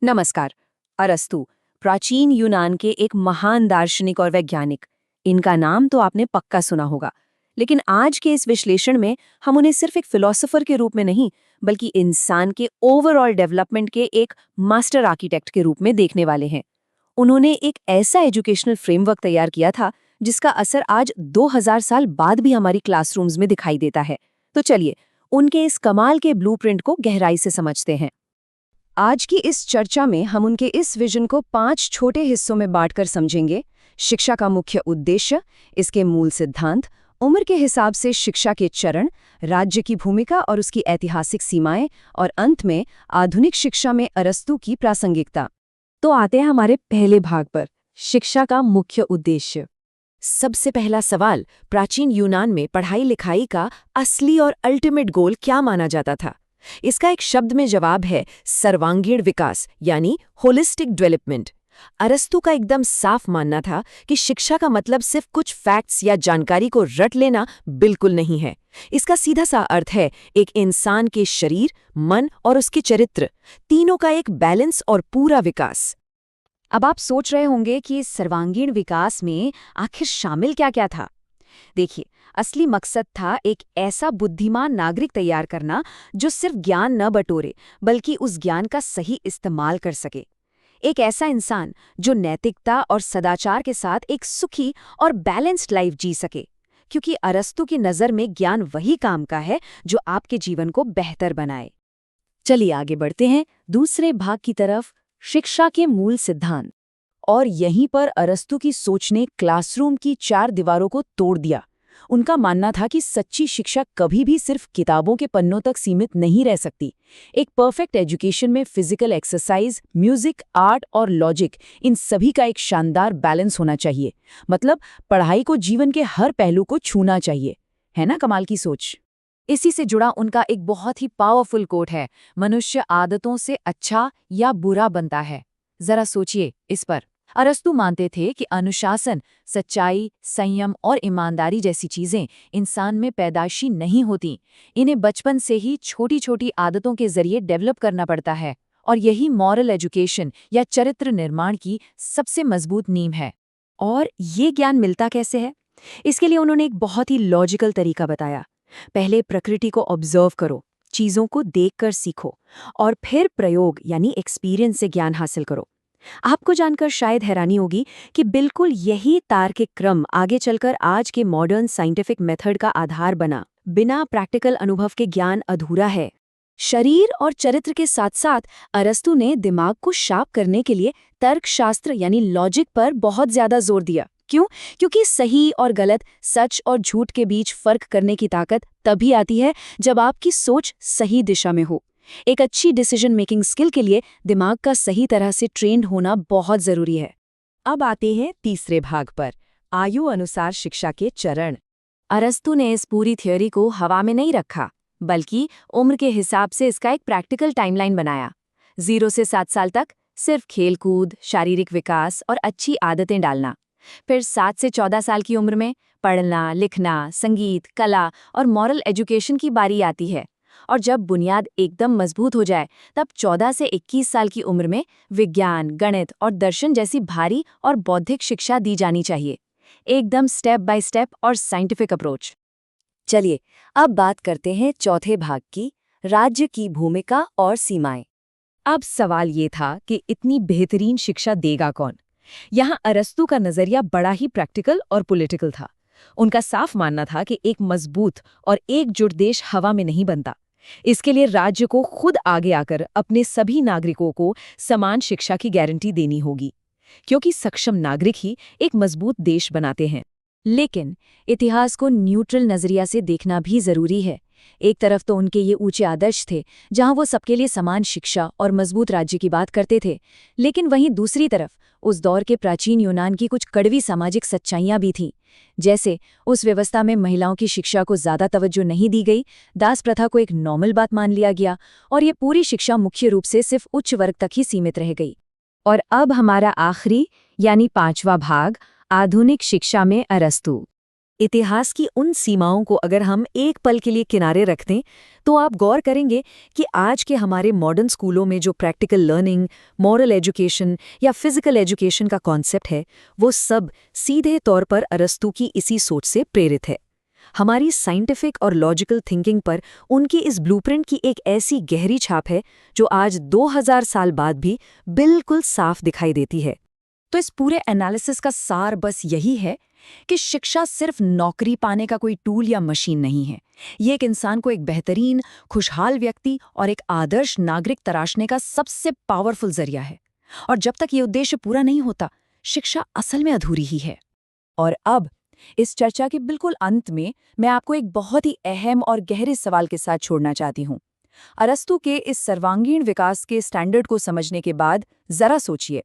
नमस्कार। अरस्तु प्राचीन यूनान के एक महान दार्शनिक और वैज्ञानिक। इनका नाम तो आपने पक्का सुना होगा, लेकिन आज के इस विश्लेषण में हम उन्हें सिर्फ एक फिलोसोफर के रूप में नहीं, बल्कि इंसान के ओवरऑल डेवलपमेंट के एक मास्टर आर्किटेक्ट के रूप में देखने वाले हैं। उन्होंने एक ऐसा एजुकेशनल फ्रेमवर्क तैयार किया था जिसका असर आज 2000 साल बाद भी हमारी क्लासरूम्स में दिखाई देता है। तो चलिए उनके इस कमाल के ब्लूप्रिंट को गहराई से समझते हैं। आज की इस चर्चा में हम उनके इस विजन को 5 छोटे हिस्सों में बांटकर समझेंगे। शिक्षा का मुख्य उद्देश्य, इसके मूल सिद्धांत, उम्र के हिसाब से शिक्षा के चरण, राज्य की भूमिका और उसकी ऐतिहासिक सीमाएं, और अंत में आधुनिक शिक्षा में अरस्तु की प्रासंगिकता। तो आते हैं हमारे पहले भाग पर, शिक्षा का मुख्य उद्देश्य। सबसे पहला सवाल, प्राचीन यूनान में पढ़ाई लिखाई का असली और अल्टीमेट गोल क्या माना जाता था? इसका एक शब्द में जवाब है सर्वांगीण विकास, यानी होलिस्टिक डेवलपमेंट। अरस्तु का एकदम साफ मानना था कि शिक्षा का मतलब सिर्फ कुछ फैक्ट्स या जानकारी को रट लेना बिल्कुल नहीं है। इसका सीधा सा अर्थ है एक इंसान के शरीर, मन और उसके चरित्र, तीनों का एक बैलेंस और पूरा विकास। अब आप सोच रहे होंगे कि इस सर्वांगीण विकास में आखिर शामिल क्या क्या था। देखिए, असली मकसद था एक ऐसा बुद्धिमान नागरिक तैयार करना जो सिर्फ ज्ञान न बटोरे, बल्कि उस ज्ञान का सही इस्तेमाल कर सके। एक ऐसा इंसान जो नैतिकता और सदाचार के साथ एक सुखी और बैलेंस्ड लाइफ जी सके, क्योंकि अरस्तु की नज़र में ज्ञान वही काम का है जो आपके जीवन को बेहतर बनाए। चलिए आगे बढ़ते हैं दूसरे भाग की तरफ, शिक्षा के मूल सिद्धांत। और यहीं पर अरस्तु की सोच ने क्लासरूम की 4 दीवारों को तोड़ दिया। उनका मानना था कि सच्ची शिक्षा कभी भी सिर्फ किताबों के पन्नों तक सीमित नहीं रह सकती। एक परफेक्ट एजुकेशन में फिजिकल एक्सरसाइज, म्यूजिक, आर्ट और लॉजिक, इन सभी का एक शानदार बैलेंस होना चाहिए। मतलब पढ़ाई को जीवन के हर पहलू को छूना चाहिए। है ना कमाल की सोच? इसी से जुड़ा उनका एक बहुत ही पावरफुल कोट है, मनुष्य आदतों से अच्छा या बुरा बनता है। जरा सोचिए इस पर। अरस्तु मानते थे कि अनुशासन, सच्चाई, संयम और ईमानदारी जैसी चीजें इंसान में पैदाइशी नहीं होती। इन्हें बचपन से ही छोटी छोटी आदतों के जरिए डेवलप करना पड़ता है, और यही मॉरल एजुकेशन या चरित्र निर्माण की सबसे मजबूत नींव है। और ये ज्ञान मिलता कैसे है? इसके लिए उन्होंने एक बहुत ही लॉजिकल तरीका बताया। पहले प्रकृति को ऑब्जर्व करो, चीजों को देखकर सीखो, और फिर प्रयोग यानी एक्सपीरियंस से ज्ञान हासिल करो। आपको जानकर शायद हैरानी होगी कि बिल्कुल यही तार्किक क्रम आगे चलकर आज के मॉडर्न साइंटिफिक मेथड का आधार बना। बिना प्रैक्टिकल अनुभव के ज्ञान अधूरा है। शरीर और चरित्र के साथ साथ अरस्तु ने दिमाग को शार्प करने के लिए तर्कशास्त्र यानी लॉजिक पर बहुत ज्यादा जोर दिया। क्यों? क्योंकि सही और गलत, सच और झूठ के बीच फर्क करने की ताकत तभी आती है जब आपकी सोच सही दिशा में हो। एक अच्छी डिसीजन मेकिंग स्किल के लिए दिमाग का सही तरह से ट्रेन्ड होना बहुत जरूरी है। अब आते हैं तीसरे भाग पर, आयु अनुसार शिक्षा के चरण। अरस्तु ने इस पूरी थ्योरी को हवा में नहीं रखा, बल्कि उम्र के हिसाब से इसका एक प्रैक्टिकल टाइमलाइन बनाया। 0 से 7 साल तक सिर्फ खेलकूद, शारीरिक विकास और अच्छी आदतें डालना। फिर 7 से 14 साल की उम्र में पढ़ना, लिखना, संगीत, कला और मॉरल एजुकेशन की बारी आती है। और जब बुनियाद एकदम मजबूत हो जाए, तब 14 से 21 साल की उम्र में विज्ञान, गणित और दर्शन जैसी भारी और बौद्धिक शिक्षा दी जानी चाहिए। एकदम स्टेप बाय स्टेप और साइंटिफिक अप्रोच। चलिए अब बात करते हैं चौथे भाग की, राज्य की भूमिका और सीमाएं। अब सवाल ये था कि इतनी बेहतरीन शिक्षा देगा कौन? यहाँ अरस्तु का नजरिया बड़ा ही प्रैक्टिकल और पॉलिटिकल था। उनका साफ मानना था कि एक मजबूत और एकजुट देश हवा में नहीं बनता। इसके लिए राज्य को खुद आगे आकर अपने सभी नागरिकों को समान शिक्षा की गारंटी देनी होगी, क्योंकि सक्षम नागरिक ही एक मजबूत देश बनाते हैं। लेकिन इतिहास को न्यूट्रल नजरिया से देखना भी जरूरी है। एक तरफ तो उनके ये ऊंचे आदर्श थे, जहां वो सबके लिए समान शिक्षा और मजबूत राज्य की बात करते थे, लेकिन वहीं दूसरी तरफ उस दौर के प्राचीन यूनान की कुछ कड़वी सामाजिक सच्चाइयां भी थीं। जैसे उस व्यवस्था में महिलाओं की शिक्षा को ज्यादा तवज्जो नहीं दी गई, दास प्रथा को एक नॉर्मल बात मान लिया गया, और ये पूरी शिक्षा मुख्य रूप से सिर्फ उच्च वर्ग तक ही सीमित रह गई। और अब हमारा आखिरी यानी 5वां भाग, आधुनिक शिक्षा में अरस्तु। इतिहास की उन सीमाओं को अगर हम एक पल के लिए किनारे रख दें, तो आप गौर करेंगे कि आज के हमारे मॉडर्न स्कूलों में जो प्रैक्टिकल लर्निंग, मॉरल एजुकेशन या फिजिकल एजुकेशन का कॉन्सेप्ट है, वो सब सीधे तौर पर अरस्तू की इसी सोच से प्रेरित है। हमारी साइंटिफिक और लॉजिकल थिंकिंग पर उनकी इस ब्लूप्रिंट की एक ऐसी गहरी छाप है जो आज 2000 साल बाद भी बिल्कुल साफ दिखाई देती है। तो इस पूरे एनालिसिस का सार बस यही है कि शिक्षा सिर्फ नौकरी पाने का कोई टूल या मशीन नहीं है। ये एक इंसान को एक बेहतरीन, खुशहाल व्यक्ति और एक आदर्श नागरिक तराशने का सबसे पावरफुल जरिया है। और जब तक ये उद्देश्य पूरा नहीं होता, शिक्षा असल में अधूरी ही है। और अब इस चर्चा के बिल्कुल अंत में मैं आपको एक बहुत ही अहम और गहरे सवाल के साथ छोड़ना चाहती हूँ। अरस्तू के इस सर्वांगीण विकास के स्टैंडर्ड को समझने के बाद जरा सोचिए,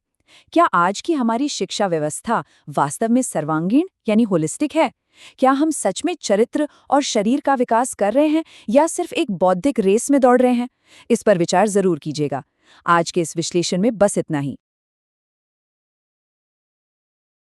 क्या आज की हमारी शिक्षा व्यवस्था वास्तव में सर्वांगीण यानी होलिस्टिक है? क्या हम सच में चरित्र और शरीर का विकास कर रहे हैं या सिर्फ एक बौद्धिक रेस में दौड़ रहे हैं? इस पर विचार जरूर कीजिएगा। आज के इस विश्लेषण में बस इतना ही।